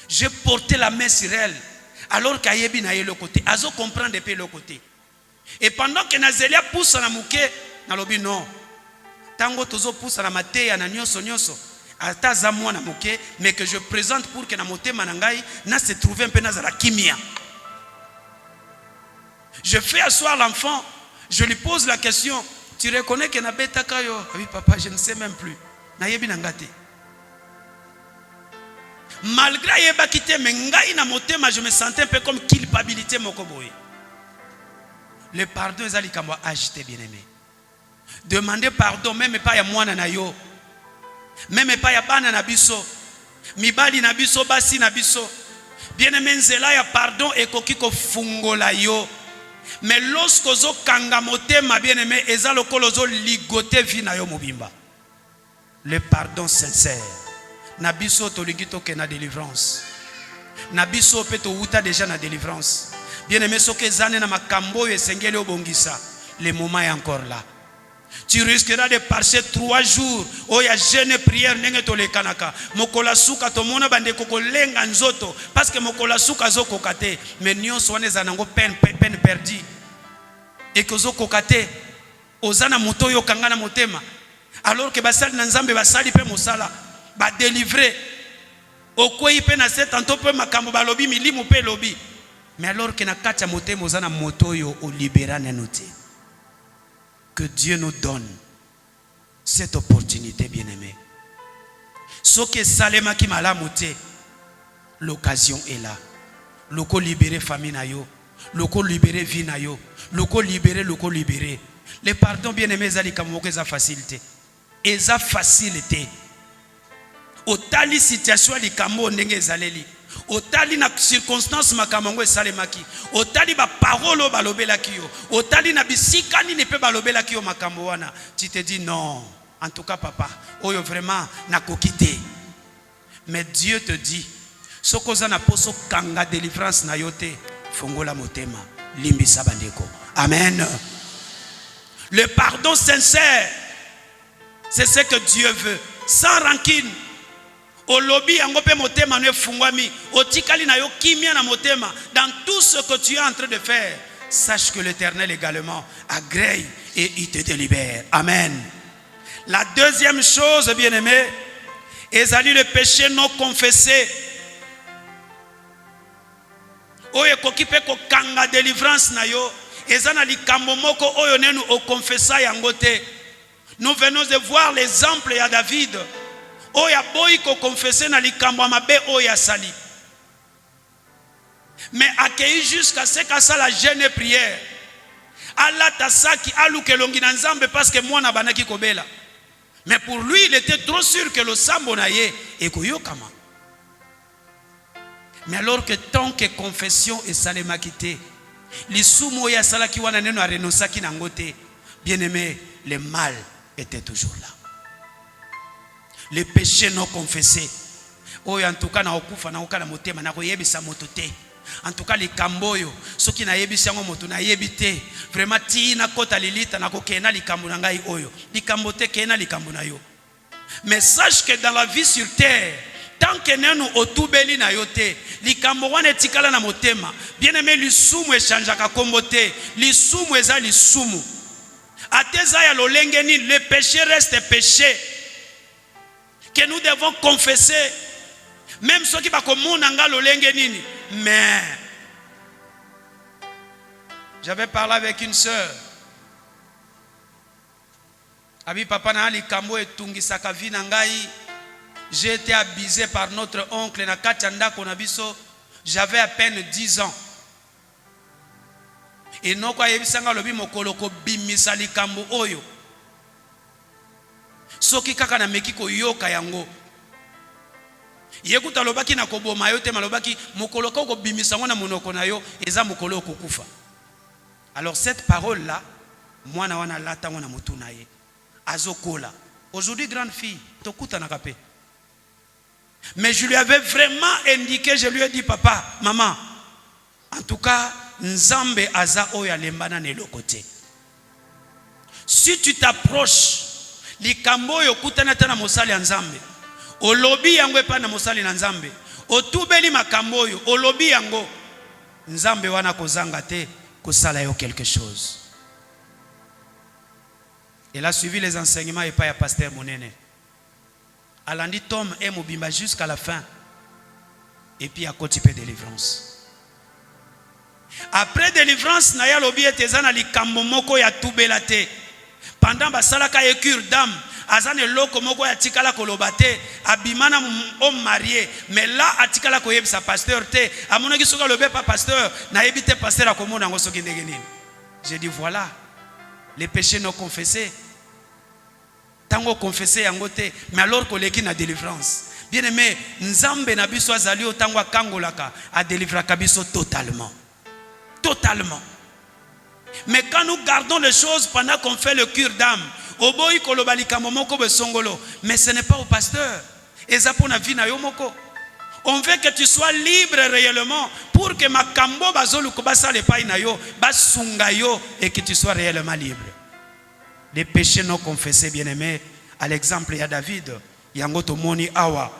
J'ai porté la main sur elle alors qu'ayebi na ye lokote. Azo comprendre pe lokote. Et pendant que nazelia pousse na muke na lobi non. Tango tozo pousse na mateya na nyonso nyonso. Ata za mwana muke mais que je présente pour que na motema na ngai na se trouver un peu na zala kimia. Je fais asseoir l'enfant, je lui pose la question. Tu reconnais que na beta kayo? Oui papa, je ne sais même plus. Na yebi nangate. Malgré yeba kite mengai na motema, je me sentais un peu comme culpabilité mokoboy. Le pardon ezali kamwa agité bien aimé. Demander pardon même pas ya mwana na yo. Même pas ya bana na biso. Mibali na biso basi na biso. Bien aimé nzela ya pardon ekoki ko fungola yo. Mais lorsque zo kanga motema bien aimé eza lokolo zo ligote vi na yo mobimba. Le pardon sincère. Nabiso to lingito ke na délivrance. Nabiso pe to uta déjà na délivrance. Bien aimé soke zane na makambo yo esengeli obongisa. Le moment est encore là. Tu risqueras de passer 3 jours. Oh ya jeune prière nenge to le kanaka. Mokola suka to mona bande koko lenga nzoto parce que mokola suka zo kokate mais nyonso wane zanango peine perdue. Et que zo kokate ozana moto yo kangana motema. Alors que basali na nzambe basali pe mosala ba délivrer okoyi pe na set anto pe makambo balobi milimu pe lobi. Mais alors que na kacha motema ozana moto yo o libéra nenote. Que Dieu nous donne cette opportunité, bien-aimé. Ce que Salema qui m'a lamuté, l'occasion est là. Loko libéré famille na yo, loko libéré vie na yo, loko libéré. Le pardon, bien-aimé, zali kamoko za facilité. Eza facilité. Otali situation li kambo ndenge zaleli. Otali na circonstance makamango esalemaki. Otali ba parole balobelaki yo. Otali na bisika ni ne pe balobelaki yo makambo wana. Tu te dis non. En tout cas papa, oyo vraiment na kokite. Mais Dieu te dit, sokoza na poso kanga délivrance na yote, fongola motema, limbisa bandeko. Amen. Le pardon sincère, c'est ce que Dieu veut, sans rancune. Au lobby angope motema ne fungwami otikali na yo kimia na motema dans tout ce que tu es en train de faire, sache que l'Éternel également agrée et il te délibère. Amen. La deuxième chose, bien-aimé, ezali le péché non confessé. Oyo ekoki pe kokanga délivrance na yo, ezana likambo moko oyo nenu okonfesa yango te. Nous venons de voir l'exemple ya David. Oyo boyi ko confesser na likambo mabe oyo asali. Mais accueilli jusqu'à ce qu'à ça la jeûne et prière. Allah tasaki alukelongi na nzambe parce que moi na banaki kobela. Mais pour lui il était trop sûr que le sambo na ye ekoyokama. Mais alors que tant que confession et salema quitté, lisumo ya salaki wana neno arenosaki na ngote, bien aimé, le mal était toujours là. Les péchés non confessés. Oh, en tout cas na okufa na okala motema na koyebisa motote. En tout cas les kamboyo, ceux qui na yebisa ngo moto na yebite, vraiment ti na kota lilita na kokena likambo na ngai oyo. Likambo te kena likambo na yo. Mais sache que dans la vie sur terre, tant que nenu otubeli na yote, likambo wana etikala na motema. Bien aimé, lisumu echangeaka kombo te. Lisumu eza lisumu. Ateza ya lolenge ni, le péché reste péché. Que nous devons confesser. Même ceux qui va komona nga lolenge nini. Mais j'avais parlé avec une sœur. Abi papa na likambo etungisaka vi na ngai. J'ai été abusé par notre oncle na Kachanda Konabiso. J'avais à peine 10 ans. Et non quoi yebisanga lobi mokoloko bimisa likambo oyo. Soki kaka na meki ko yoka yango. Yekuta lobaki na koboma yo te malobaki mokoloko ko bimisa ngona monoko na yo eza mokoloko kufa. Alors cette parole là, moi na wana lata ngona mutuna ye. Azokola. Aujourd'hui grande fille, tokuta na kapé. Mais je lui avais vraiment indiqué, je lui ai dit, papa, maman, en tout cas, Nzambe aza oya lembana ne lokote. Si tu t'approches, likambo yo kutana tana mosali Nzambe, olobi yango epa na mosali na Nzambe, otubeli makambo yo, olobi yango, Nzambe wana kozanga te, kosala yo quelque chose. Elle a suivi les enseignements et pas ya pasteur Monene. Alandi Tom et Mobimba jusqu'à la fin. Et puis à côté de délivrance. Après délivrance, Naya lobi etezana likambo moko ya tubelate. Pendant basalaka ye cure d'âme, azane loko moko ya tikala kolobate, abimana homme marié, mais là atikala koyebisa pasteur te, amonaki soka lobe pas pasteur, na yebite pasteur akomona ngo soki ndenge nini. J'ai dit voilà, les péchés non confessés. Tango confessé yangote, mais alors qu'on est na délivrance. Bien aimé, Nzambe na biso azali o tango kangolaka a délivrer kabiso totalement. Totalement. Mais quand nous gardons les choses pendant qu'on fait le cure d'âme, oboyi kolobalika momoko besongolo, mais ce n'est pas au pasteur. Ezapo na vie na yo moko. On veut que tu sois libre réellement pour que makambo bazolu ko basale pai na yo, basunga yo et que tu sois réellement libre. Les péchés non confessés, bien-aimés, à l'exemple, il y a David, yango tomoni awa.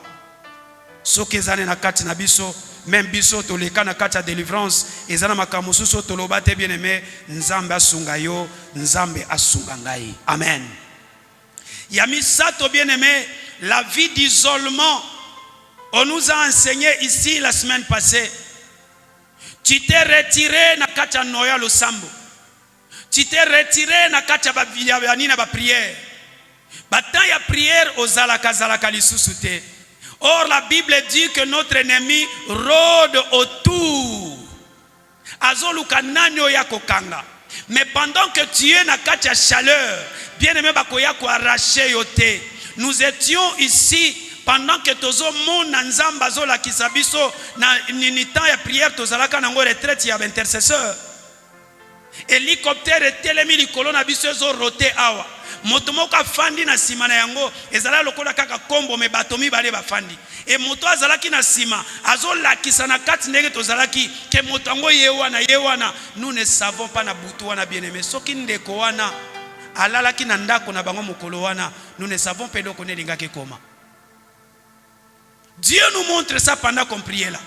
Soki zane na kati na biso, même biso toleka na kati ya délivrance, ezana makamususo tolobate bien-aimé, Nzambe asunga yo, Nzambe asunga ngai. Amen. Yami sato bien-aimé, la vie d'isolement, on nous a enseigné ici la semaine passée. Tu t'es retiré na kati ya noya lo sambo. Tu t'es retiré na kacha ba nina ba prière. Batan ya prière ozalaka zalaka lisusu te. Or la Bible dit que notre ennemi rôde autour. Azoluka nani oya kokanga. Mais pendant que tu es na kacha chaleur, bien aimé bakoya ko arracher yote. Nous étions ici pendant que tozo mona nzamba zola kisabiso na ninitan ya prière tozalaka nango retraite ya intercesseur. Hélicoptère telemi likolo na biso zo roté awa. Moto moko afandi na sima na yango ezala lokola kaka kombo me batomi bale bafandi. Et moto azalaki na sima azolakisa na kati ndenge tozalaki ke moto ngo yewana. Nous ne savons pas na butu wana bien-aimé. Soki ndeko wana alalaki na ndako na bango mokolo wana, nous ne savons pas de connaître lingaki koma. Dieu nous montre ça pendant qu'on priait là.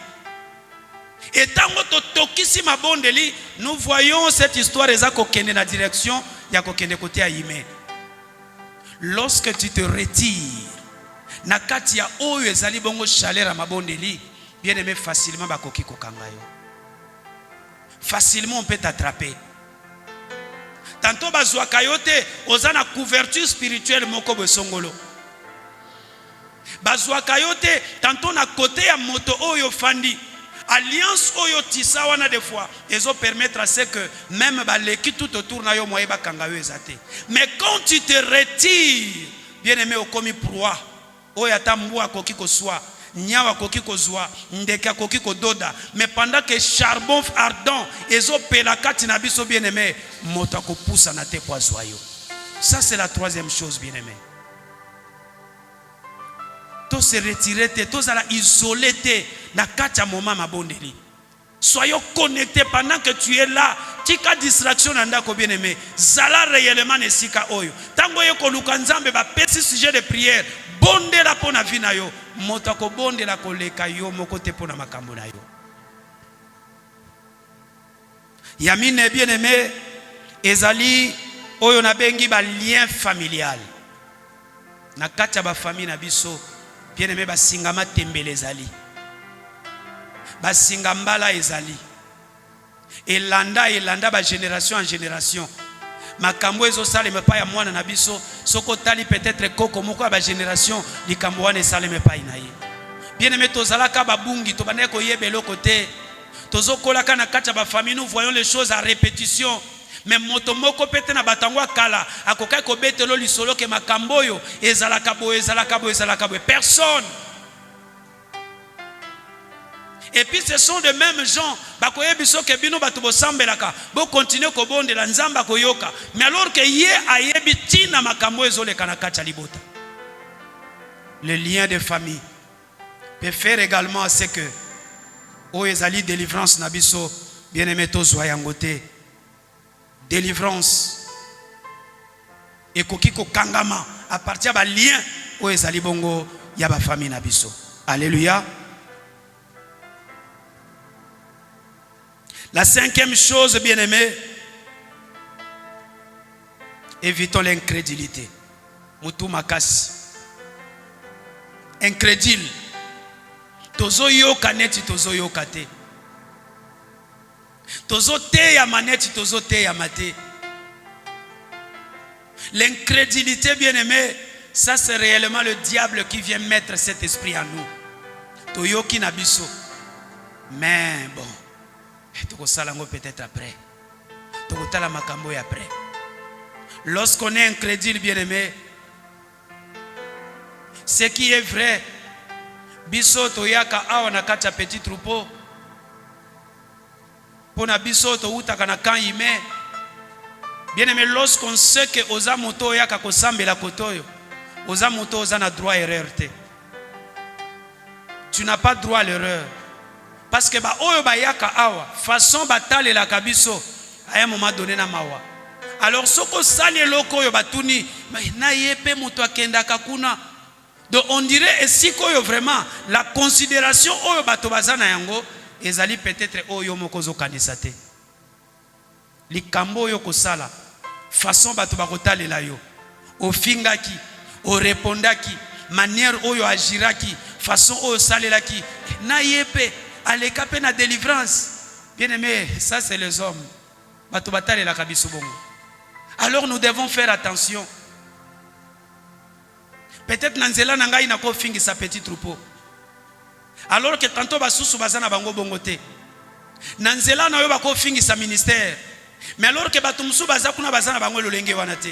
Et tango to tokisi mabondeli, nous voyons cette histoire ezako kende na direction ya kokende côté à Yime. Lorsque tu te retires, na kati ya oyo ezali bongo chaleur ya mabondeli, bien aimé, facilement bakoki kokanga yo. Facilement on peut t'attraper. Tantôt bazwaka yo te oza na couverture spirituelle moko besongolo. Bazwaka yo te tantôt na côté ya moto oyo fandi. Alliance oyo tisa wana des fois ezo permettre à ce que même baleki tout autour na yo moye bakanga yo ezate. Mais quand tu te retires, bien aimé, okomi proie. Oyo atambu akoki koswa, nyawa koki kozwa, ndeka koki kododa. Mais pendant que charbon ardent ezo pela kati na biso, bien aimé, moto akopousa na te po azwa yo. Ça c'est la troisième chose, bien aimé. To se retirer te, to zala isolé te na kati ya moment mabondeli. Soyons connectés pendant que tu es là. Tika distraction nanda ko bien aimé. Zala réellement nesika oyo. Tango yo ko lukanzambe ba petit sujet de prière. Bonde la pona vina yo. Motako bonde la koleka yo moko te pona makambo na yo. Yamine bien aimé, ezali oyo na bengi ba lien familial. Na kati ya ba famille na biso, bien aimé, ba singama tembele ezali. Ba singambala ezali. Elanda ba génération en génération. Makambo ezo saleme pa ya mwana na biso, soko tali peut-être koko moko ba génération likambo wana saleme pa inaye. Bien aimé, tozalaka babungi to bandeko yebelo côté. Tozokolaka na kati ya ba famille, nous voyons les choses à répétition. Mais moto moko pete na batangwa kala akokai ko betelo lisolo ke makambo yo ezalaka bo. Personne. Et puis ce sont de mêmes gens bakoye biso ke bino bato bosambelaka bo continuer ko bonde la nzamba koyoka, mais alors que ye ayebi tina makambo ezoleka na kati ya libota. Le lien de famille peut faire également à ce que o ezali délivrance na biso, bien aimé, tozwa yango te. Délivrance et kokiko kangama à partir de lien o ezali bongo ya ba famille na biso. Alléluia. La cinquième chose, bien aimé, évitons l'incrédulité. Mutu makasi. Incrédule. Tozo yoka neti tozo yoka te. Tozo te ya maneti tozo te ya mate. L'incrédulité, bien aimé, ça c'est réellement le diable qui vient mettre cet esprit en nous. Toyoki nabiso. Mais bon, tokosalango peut-être après. Tokotala makambo après. Lorsqu'on est incrédule, bien aimé, ce qui est vrai, biso toyaka awa na kati ya petit troupeau. Pona biso to utaka na kan ime. Bien aimé, lorsqu'on sait que oza moto yaka kosambela kotoyo, oza moto oza na droit erreur te. Tu n'as pas droit à l'erreur. Parce que ba oyo ba yaka awa façon batale la kabiso à un moment donné na mawa. Alors soko sali loko yo batuni na yepe moto akenda kakuna. Donc on dirait si koyo vraiment la considération oyo bato bazana yango ezali peut-être oyo mokozo kanisa te. Likambo yo kosala façon bato bakotalela yo ofingaki o répondaki manière oyo agiraki façon oyo salelaki na yepe aleka pe na délivrance. Bien aimé, ça c'est les hommes bato batalela kabiso bongo. Alors nous devons faire attention. Peut-être nanzela na ngai na ko fingisa petit troupeau. Alors que tantôt basusu bazana bango bongo te. Nanzela na yo bako fingisa ministère. Mais alors que batumsu bazakuna bazana bango lolenge wana te.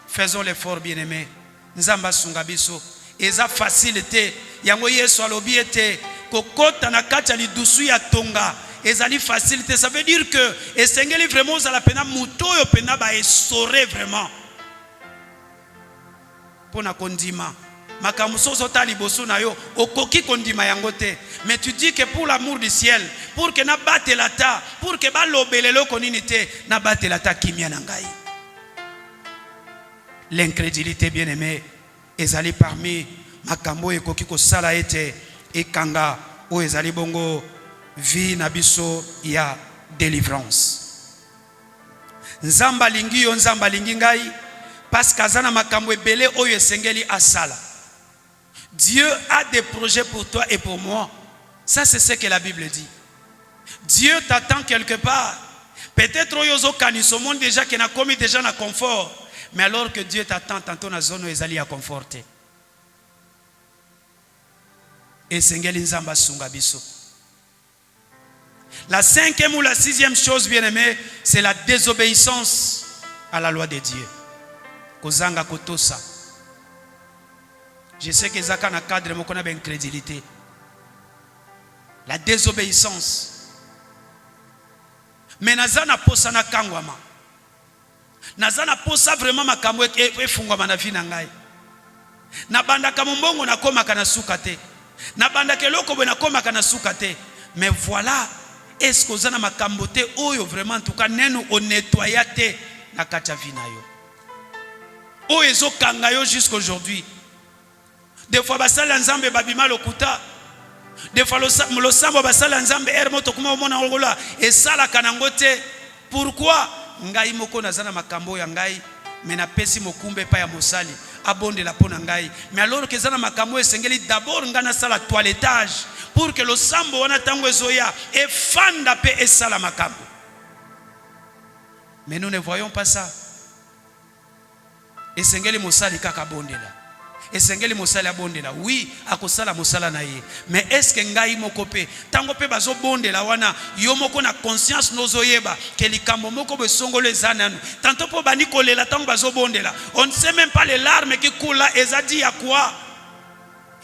Faisons l'effort, bien aimé. Nzamba sunga biso. Eza facilité. Yango Yesu alobi ete kokota na kati ali dusu ya tonga. Ezali facilité. Ça veut dire que esengeli vraiment za la pena muto yo pena ba esore vraiment. Pona kondima. Makamusoso tali bosu na yo okoki kondima yango te. Mais tu dis que pour l'amour du ciel, pour que na bate la ta, pour que ba lobelelo konini te, na bate la ta kimia na ngai. L'incrédulité, bien aimé, ezali parmi makambo ekoki ko sala ete ekanga o ezali bongo vie na biso ya délivrance. Nzamba lingi yo nzamba lingi ngai parce que azana makambo ebele oyo esengeli asala. Dieu a des projets pour toi et pour moi. Ça, c'est ce que la Bible dit. Dieu t'attend quelque part. Peut-être Oyozo Kaniso monde déjà qui n'a commis déjà dans confort. Mais alors que Dieu t'attend, tantôt dans la zone où ils allaient à conforter. Et Sengeli Nzamba Sunga Biso. La cinquième ou la sixième chose, bien aimé, c'est la désobéissance à la loi de Dieu. Kozanga Kotosa. Je sais que Zaka na cadre mo kona ben crédulité. La désobéissance. Mais nazana posa na kangwama. Nazana posa vraiment makambo efungwa na vie na ngai. Na banda kamombongo na koma kana sukate. Na banda keloko bo na koma kana sukate. Mais voilà, est-ce que ozana makambo te oyo vraiment en tout cas nenu o nettoyate na kacha vie na yo. O ezo kanga yo jusqu'aujourd'hui. Des fois basala nzambe babima lokuta. Des fois le sambo basala nzambe ermoto kuma omona ngola esala kanangote. Pourquoi ngai moko nazana makambo ya ngai mena pesi mokumbe pa ya mosali abonde la pona ngai. Mais alors que zana makambo esengeli d'abord ngana sala toilettage pour que le sambo wana tango ezoya e fanda pe esala makambo. Mais nous ne voyons pas ça. Esengeli mosali kaka bondela. Esengeli mosala abondela. Oui, akosala mosala na ye. Mais est-ce que ngai moko pe tango pe bazo bondela wana yo moko na conscience nozoyeba ke likambo moko be songolo ezananu. Tanto po bani kolela tango bazo bondela. On ne sait même pas les larmes qui coulent là, ezadi à quoi?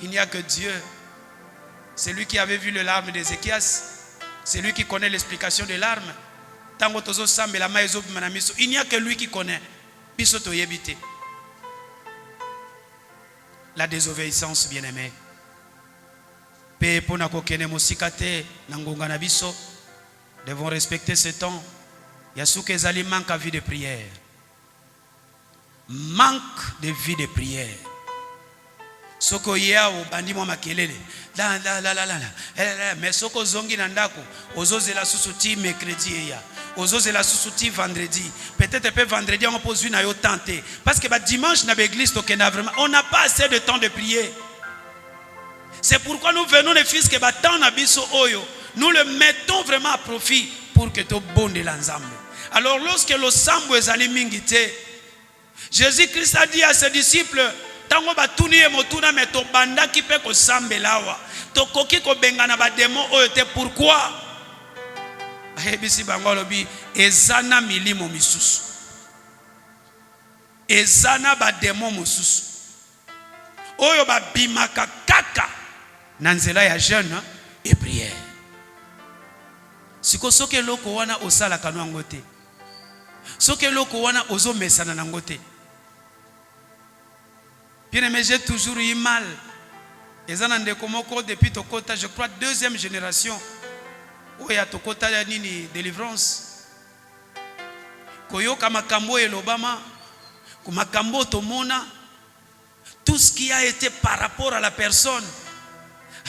Il n'y a que Dieu. C'est lui qui avait vu les larmes d'Ézéchias. C'est lui qui connaît l'explication des larmes. Tango tozo sambe la maezo manamiso. Il n'y a que lui qui connaît. Biso to yebite. La désobéissance, bien-aimé. Pe pona kokene mosikate nangonga na biso devons respecter ce temps. Yasuke zali manque à vie de prière. Manque de vie de prière. Soko yao bandimo makelele. La. Mais soko zongi nandako. Ozoze la susuti mercredi ya. Ozoze la susuti vendredi. Peut-être peu vendredi on pose une à yo tenter. Parce que dimanche na l'église vraiment on n'a pas assez de temps de prier. C'est pourquoi nous venons les fils que temps na biso oyo. Nous le mettons vraiment à profit pour que to bonde l'ensemble. Alors lorsque le sambo ezali mingite, Jésus-Christ a dit à ses disciples tango batuni e motuna meto banda ki pe ko sambelawa. To koki ko bengana ba démon oyo te pourquoi? Ahebisi bangolobi ezana milimo misusu. Ezana ba démon mususu. Oyo ba bimaka kaka nanzela ya jeûne et prière. Siko soke loko wana osala kanu angote. Soke loko wana ozo mesana nangote. Bien-aimé, j'ai toujours eu mal. Ezana ndeko moko depuis tokota, je crois deuxième génération. Oya tokota ya nini délivrance. Koyoka makambo elobama, kumakambo tomona, tout ce qui a été par rapport à la personne.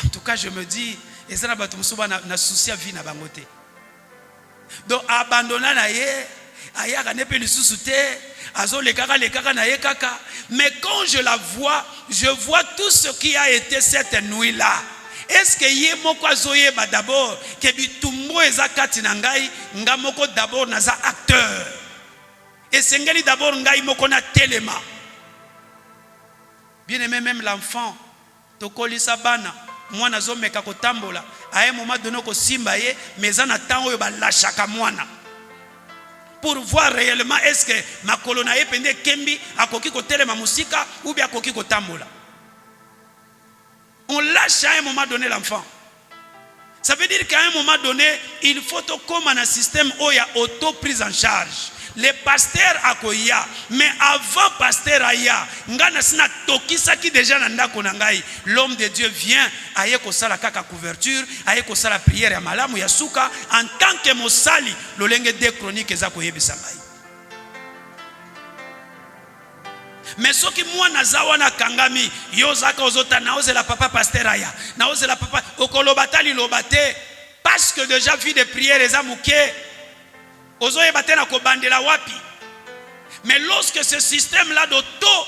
En tout cas, je me dis, ezana batu musuba na souci vie na bangote. Donc abandonner na ye, ayaka nepe lisusu te, azo le kaka na ye kaka. Mais quand je la vois, je vois tout ce qui a été cette nuit-là. Est-ce que yé moko azoye ba d'abord que bitumbo ezakati na ngai nga moko d'abord naza acteur. Et sengeli d'abord ngai moko na telema. Bien aimé, même l'enfant tokolisa bana mwana zo meka kotambola a un moment donné ko simba ye mais en attend oyo ba lashaka mwana pour voir réellement est-ce que ma colonna ye pende kembi akoki ko telema musika ou bien akoki ko tambola. On lâche à un moment donné l'enfant. Ça veut dire qu'à un moment donné, il faut comme un système où il y a auto-prise en charge. Les pasteurs akoya, mais avant pasteur aya, ngana sina tokisa ki déjà nanda konangai. L'homme de Dieu vient, aye ko sala kaka couverture, aye ko sala prière ya malamu ya suka en tant que mosali, lolenge de chroniques ezako yebisa ngai. Mais ce qui moi nazawa na kangami yozaka ozota naoze la papa pasteur aya naoze la papa okolobatali lobate parce que déjà vie de prière ezamuke ozoye batena ko bandela wapi. Mais lorsque ce système là d'auto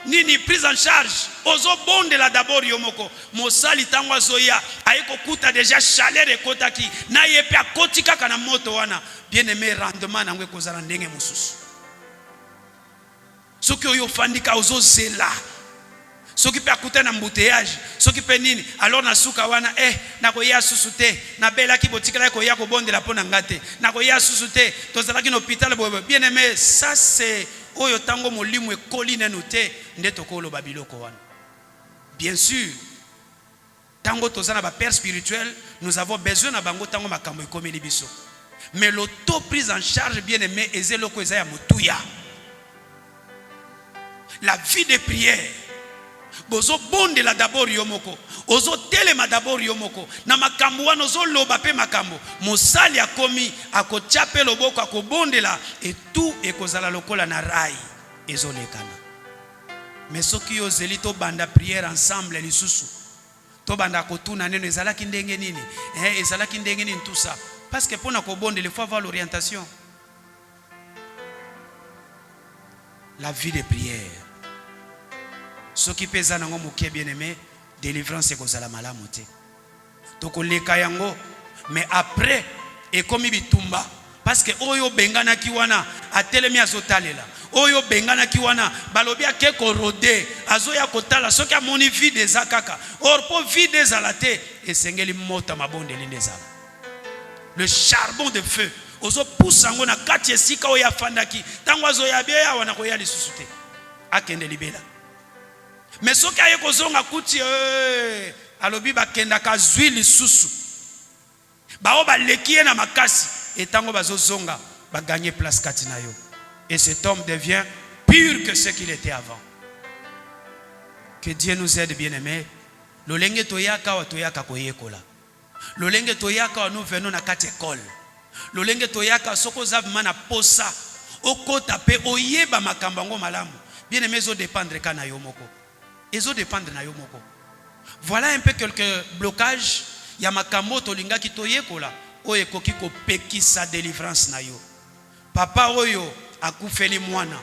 nini prise en charge ozo bondela d'abord yomoko mosali tango azoya ayeko kuta déjà chaleur ekotaki na yepe akoti kaka na moto wana bien aimé rendement nango ekozala ndenge mosusu soki oyo fandika ozo zela soki pe akuta na mbouteillage soki pe nini alors na suka wana nakoya susu te na belaki botikala ko ya ko bondela pona ngate nakoya susu te tozalaki na hôpital bien aimé ça c'est oyo tango molimo ekoli nenu te nde tokoloba biloko wana. Bien sûr tango tozana ba père spirituel nous avons besoin na bango tango makambo ekomeli biso mais l'auto prise en charge bien aimé ezeloko eza ya mutuya. La vie de prière bozo bondela d'abord yomoko ozo telema d'abord yomoko na makambo wana ozo loba pe makambo mosali akomi akochape loboko akobondela et tout ekozala lokola na rai ezolekana. Mais soki ozeli to banda prière ensemble lisusu to banda kotuna neno ezalaki ndenge nini ezalaki ndenge nini tout ça parce que pona kobondela il faut avoir l'orientation. La vie de prière soki pesa nango moke bien aimé délivrance ekozala malamu te tokoleka yango mais après ekomi bitumba parce que oyo benganaki wana atelemi azotalela oyo benganaki wana balobi ake korode azoya kotala soki amoni vide eza kaka or po vide ezala te esengeli mota mabondeli ndezala le charbon de feu ozo poussa ngo na kati esika oyo afandaki tango azoya bia wana koya lisusu te akende libela. Mais soki aye kozonga kuti alobi bakenda ka zwi lisusu bao balekie na makasi etango bazozonga ba gagner place kati na yo et cet homme devient pur que ce qu'il était avant. Que Dieu nous aide bien aimé. Lolenge toyaka wa toyaka koyekola lolenge toyaka wa nous venons na kati école lolenge toyaka soko zavima na posa okota pe oyeba makambo ngo malamu bien aimé zo dépendre kana yo moko ezo dépendre na yo moko. Voilà un peu quelques blocages ya makambo tolinga ki toyekola oyo ekoki kopekisa délivrance na yo. Papa oyo akufeli mwana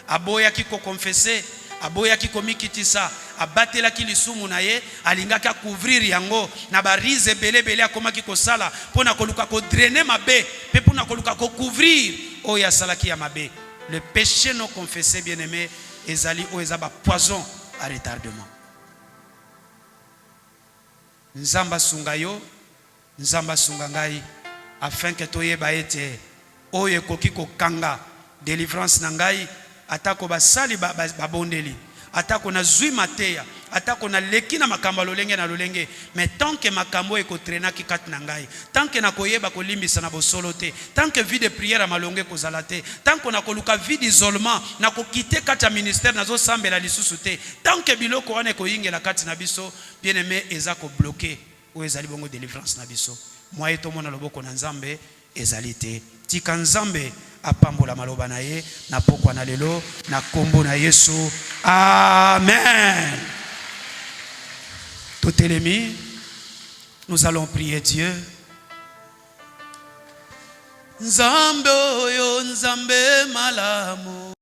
aboya ki ko confesser aboya ki komikitisa abatela ki lisumu na ye alingaki couvrir yango na barize belebele akomaki kosala pona koluka ko drainer mabe pe pona koluka ko couvrir oyo asalaki ya mabe. Le péché non confessé bien aimé ezali o ezaba poison à retardement. Nzamba sunga yo nzamba sunga ngai afin que toyeba ete oyo ekoki kokanga délivrance na ngai atako basali babondeli atako na zwi mateya atako na leki na makambo lolenge na lolenge mais tant que makambo ekotrena ki kat na ngai tant que na koyeba kolimbisa na bosolo te tant que vie de prière malonge kozala te tant que na koluka vie d'isolement na kokite kati ya ministère nazo sambela lisusu te tant que biloko wana koyingela kati na biso bien aimé eza ko bloquer o ezali bongo délivrance na biso moye to mona loboko na nzambe ezali te tika nzambe apambola maloba na ye na pokwa na lelo na kombo na Yesu amen. Tout élemi, nous allons prier Dieu. Nzambe oyo nzambe malamu